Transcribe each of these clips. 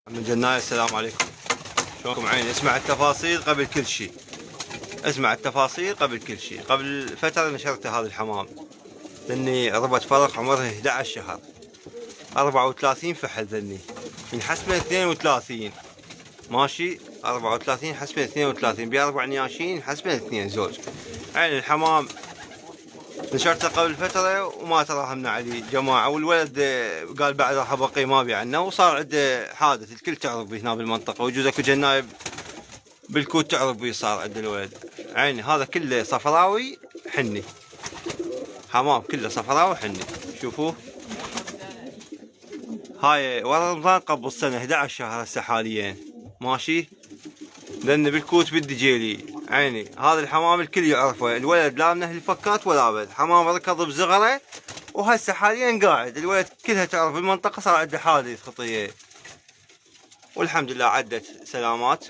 من جناية. السلام عليكم، شلونكم عيني؟ اسمع التفاصيل قبل كل شيء، اسمع التفاصيل قبل كل شيء. قبل فترة نشرت هذا الحمام ذني ربط فرق عمرها 11 شهر، 34 فحل ذني ينحسبه 32 ماشي، 34 حسبه 32 بأربع نياشين ينحسبه 2 زوج. عين الحمام نشرته قبل فترة وما تراهمنا عليه جماعة، والولد قال بعد راح ابقي ما ابي عنه، وصار عنده حادث الكل تعرف به هنا بالمنطقة، ويجوز اكو جنايب بالكوت تعرف به صار عند الولد. عيني هذا كله صفراوي حني، حمام كله صفراوي حني. شوفوه هاي ورا رمضان قبل السنة 11 شهر هسه حاليا ماشي، لان بالكوت بالدجيلي. عيني هذا الحمام الكل يعرفه، الولد لا من اهل الفكات ولا بد، حمام ركض بزغره وهسه حاليا قاعد، الولد كلها تعرف بالمنطقة صار عنده حادث خطية والحمد لله عدت سلامات.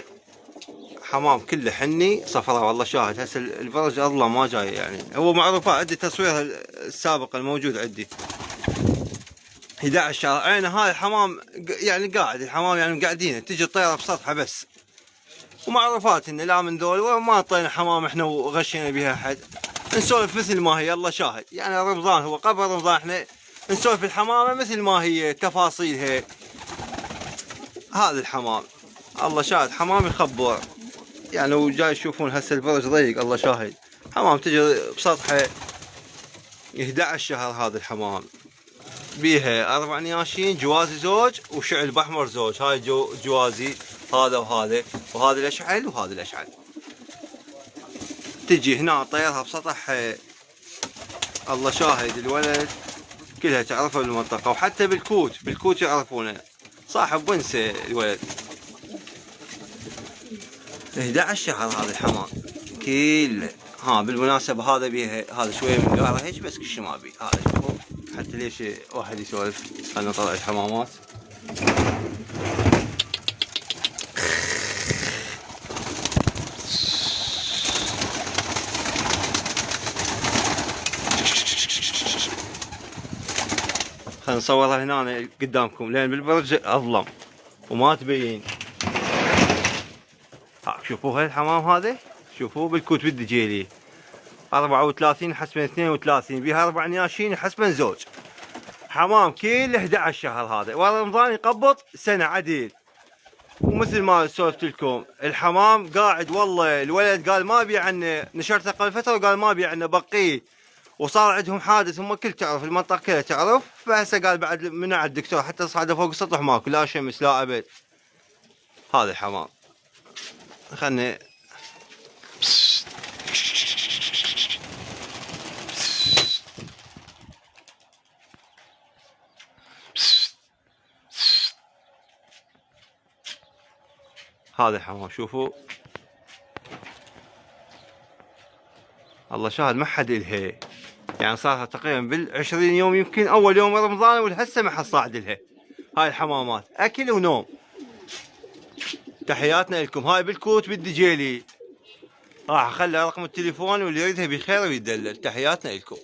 حمام كله حني صفراء والله شاهد، هسه الفرج الله ما جاي يعني، هو معروف عندي تصويرها السابق الموجود عندي 11 شهر. عينه هاي الحمام يعني قاعد، الحمام يعني قاعدين تجي الطيرة بسطحه بس، ومعروفات انه لا من ذول وما اعطينا حمام احنا وغشينا بها احد، نسولف مثل ما هي الله شاهد. يعني رمضان هو قبل رمضان احنا نسولف الحمامه مثل ما هي تفاصيلها. هذا الحمام الله شاهد حمام يخبر يعني، وجاي يشوفون هسه الفرج ضيق الله شاهد، حمام تجي بسطحه 11 شهر. هذا الحمام بيها 4 نياشين، جوازي زوج وشعل باحمر زوج، هاي جوازي هذا وهذا، وهذا الاشعل وهذا الاشعل. تجي هنا طيرها بسطح الله شاهد، الولد كلها تعرفه بالمنطقة، وحتى بالكوت يعرفونه، صاحب ونسه الولد. 11 شهر هذا الحمام كله. ها بالمناسبة هذا بيها هذا شوية من داره هيك بس كل ما بي هذا، شوفوا حتى ليش واحد يسولف. خلنا نطلع الحمامات. خلنا نصورها هنا قدامكم لان بالبرج اظلم وما تبين. شوفوا هاي الحمام هذا، شوفوه بالكوت بالدجيلي 34 حسبا 32 بها 4 نياشين حسبا زوج. حمام كله 11 شهر هذا، ورا رمضان يقبض سنة عديل. ومثل ما سولفت لكم الحمام قاعد والله، الولد قال ما ابي عنه، نشرته قبل فترة وقال ما ابي عنه بقيه، وصار عندهم حادث هم كل تعرف المنطقة كلها تعرف، فهسه قال بعد منع الدكتور حتى صعد فوق السطح ماكو لا شمس لا ابد. هذا الحمام خلني هذا الحمام شوفوا الله شاهد ما حد إلها، يعني صار تقريبا بال20 يوم يمكن، اول يوم رمضان والهسه ما حد صاعد لها. هاي الحمامات اكل ونوم. تحياتنا لكم. هاي بالكوت بالدجيلي، راح اخلي رقم التليفون واللي يريدها بخير ويدلل. تحياتنا لكم.